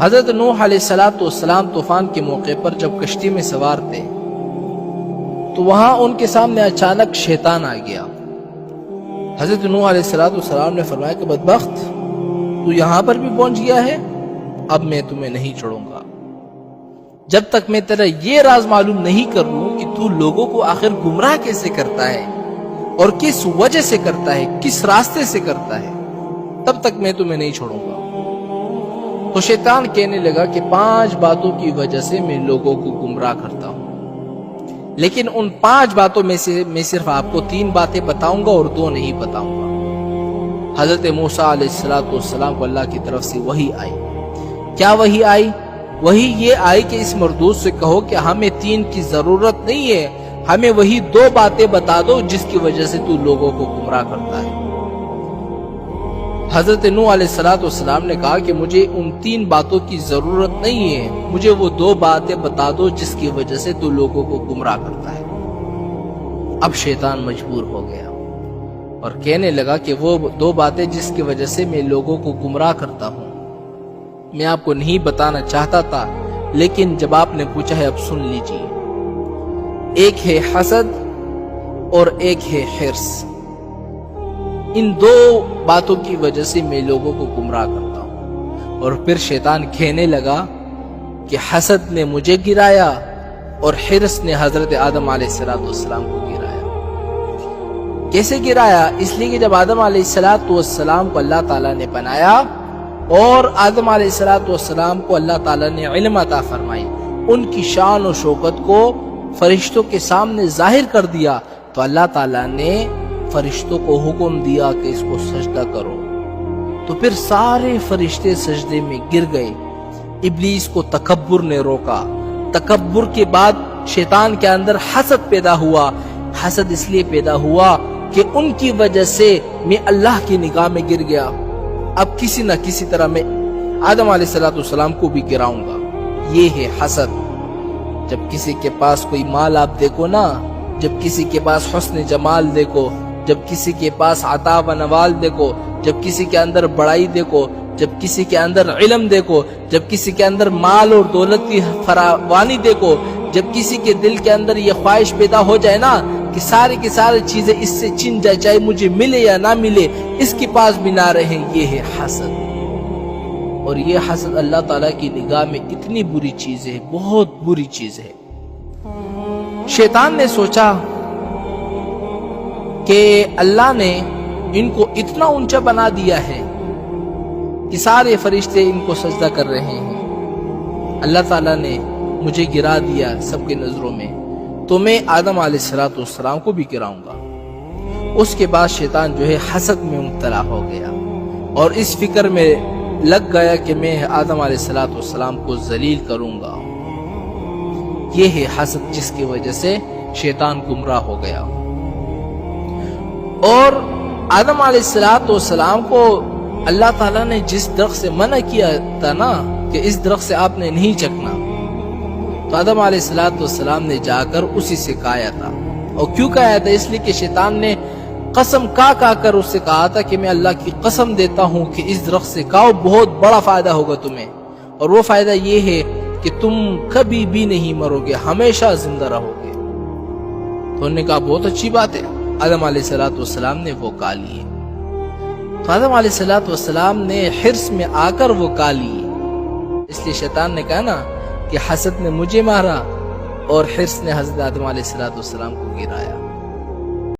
حضرت نوح علیہ السلام طوفان کے موقع پر جب کشتی میں سوار تھے تو وہاں ان کے سامنے اچانک شیطان آ گیا۔ حضرت نوح علیہ السلام نے فرمایا کہ بدبخت، تو یہاں پر بھی پہنچ گیا ہے، اب میں تمہیں نہیں چھوڑوں گا جب تک میں تیرا یہ راز معلوم نہیں کر لوں کہ تو لوگوں کو آخر گمراہ کیسے کرتا ہے اور کس وجہ سے کرتا ہے، کس راستے سے کرتا ہے، تب تک میں تمہیں نہیں چھوڑوں گا۔ تو شیطان کہنے لگا کہ 5 باتوں کی وجہ سے میں لوگوں کو گمراہ کرتا ہوں، لیکن ان 5 باتوں میں سے میں صرف آپ کو 3 باتیں بتاؤں گا اور 2 نہیں بتاؤں گا۔ حضرت موسیٰ علیہ السلام کو اللہ کی طرف سے وحی آئی۔ کیا وحی آئی؟ وحی یہ آئی کہ اس مردود سے کہو کہ ہمیں 3 کی ضرورت نہیں ہے، ہمیں وہی 2 باتیں بتا دو جس کی وجہ سے تو لوگوں کو گمراہ کرتا ہے۔ حضرت نوح علیہ السلام نے کہا کہ مجھے ان 3 باتوں کی ضرورت نہیں ہے، مجھے وہ 2 باتیں بتا دو جس کی وجہ سے تو لوگوں کو گمراہ کرتا ہے۔ اب شیطان مجبور ہو گیا اور کہنے لگا کہ وہ 2 باتیں جس کی وجہ سے میں لوگوں کو گمراہ کرتا ہوں میں آپ کو نہیں بتانا چاہتا تھا، لیکن جب آپ نے پوچھا ہے اب سن لیجیے۔ ایک ہے حسد اور ایک ہے حرص۔ ان 2 باتوں کی وجہ سے میں لوگوں کو گمراہ کرتا ہوں۔ اور پھر شیطان کہنے لگا کہ حسد نے مجھے گرایا اور حرص نے حضرت آدم علیہ السلام کو گرایا۔ کیسے گرایا؟ اس لیے کہ جب آدم علیہ السلام کو اللہ تعالیٰ نے بنایا اور آدم علیہ السلام کو اللہ تعالیٰ نے علم عطا فرمائی، ان کی شان و شوکت کو فرشتوں کے سامنے ظاہر کر دیا، تو اللہ تعالیٰ نے فرشتوں کو حکم دیا کہ اس کو سجدہ کرو، تو پھر سارے فرشتے سجدے میں گر گئے۔ ابلیس کو تکبر نے روکا، تکبر کے بعد شیطان کے اندر حسد پیدا ہوا۔ حسد اس لیے پیدا ہوا کہ ان کی وجہ سے میں اللہ کی نگاہ میں گر گیا، اب کسی نہ کسی طرح میں آدم علیہ السلام کو بھی گراؤں گا۔ یہ ہے حسد۔ جب کسی کے پاس کوئی مال آپ دیکھو نا، جب کسی کے پاس حسن جمال دیکھو، جب کسی کے پاس عطا و نوال دیکھو، جب کسی کے اندر بڑائی دیکھو، جب کسی کے اندر علم دیکھو، جب کسی کے اندر مال اور دولت کی فراوانی دیکھو، جب کسی کے دل کے اندر یہ خواہش پیدا ہو جائے نا کہ ساری کی ساری چیزیں اس سے چھن جائے، چاہے مجھے ملے یا نہ ملے، اس کے پاس بھی نہ رہے، یہ ہے حسد۔ اور یہ حسد اللہ تعالیٰ کی نگاہ میں اتنی بری چیز ہے، بہت بری چیز ہے۔ شیطان نے سوچا کہ اللہ نے ان کو اتنا اونچا بنا دیا ہے کہ سارے فرشتے ان کو سجدہ کر رہے ہیں، اللہ تعالیٰ نے مجھے گرا دیا سب کے نظروں میں، تو میں آدم علیہ السلام کو بھی گراؤں گا۔ اس کے بعد شیطان جو ہے حسد میں مبتلا ہو گیا اور اس فکر میں لگ گیا کہ میں آدم علیہ السلام کو ذلیل کروں گا۔ یہ ہے حسد، جس کی وجہ سے شیطان گمراہ ہو گیا۔ اور آدم علیہ السلام کو اللہ تعالیٰ نے جس درخت سے منع کیا تھا نا کہ اس درخت سے آپ نے نہیں چکنا، تو آدم علیہ السلام نے جا کر اسی سے کھایا تھا۔ اور کیوں کھایا تھا؟ اس لیے کہ شیطان نے قسم کھا کر اس سے کہا تھا کہ میں اللہ کی قسم دیتا ہوں کہ اس درخت سے کھاؤ، بہت بڑا فائدہ ہوگا تمہیں، اور وہ فائدہ یہ ہے کہ تم کبھی بھی نہیں مرو گے، ہمیشہ زندہ رہو گے۔ تو انہوں نے کہا بہت اچھی بات ہے۔ آدم علیہ السلام نے وہ کھا لیے۔ تو آدم علیہ السلام نے حرص میں آ کر وہ کھا لیے۔ اس لیے شیطان نے کہا نا کہ حسد نے مجھے مارا اور حرص نے حضرت آدم علیہ السلام کو گرایا۔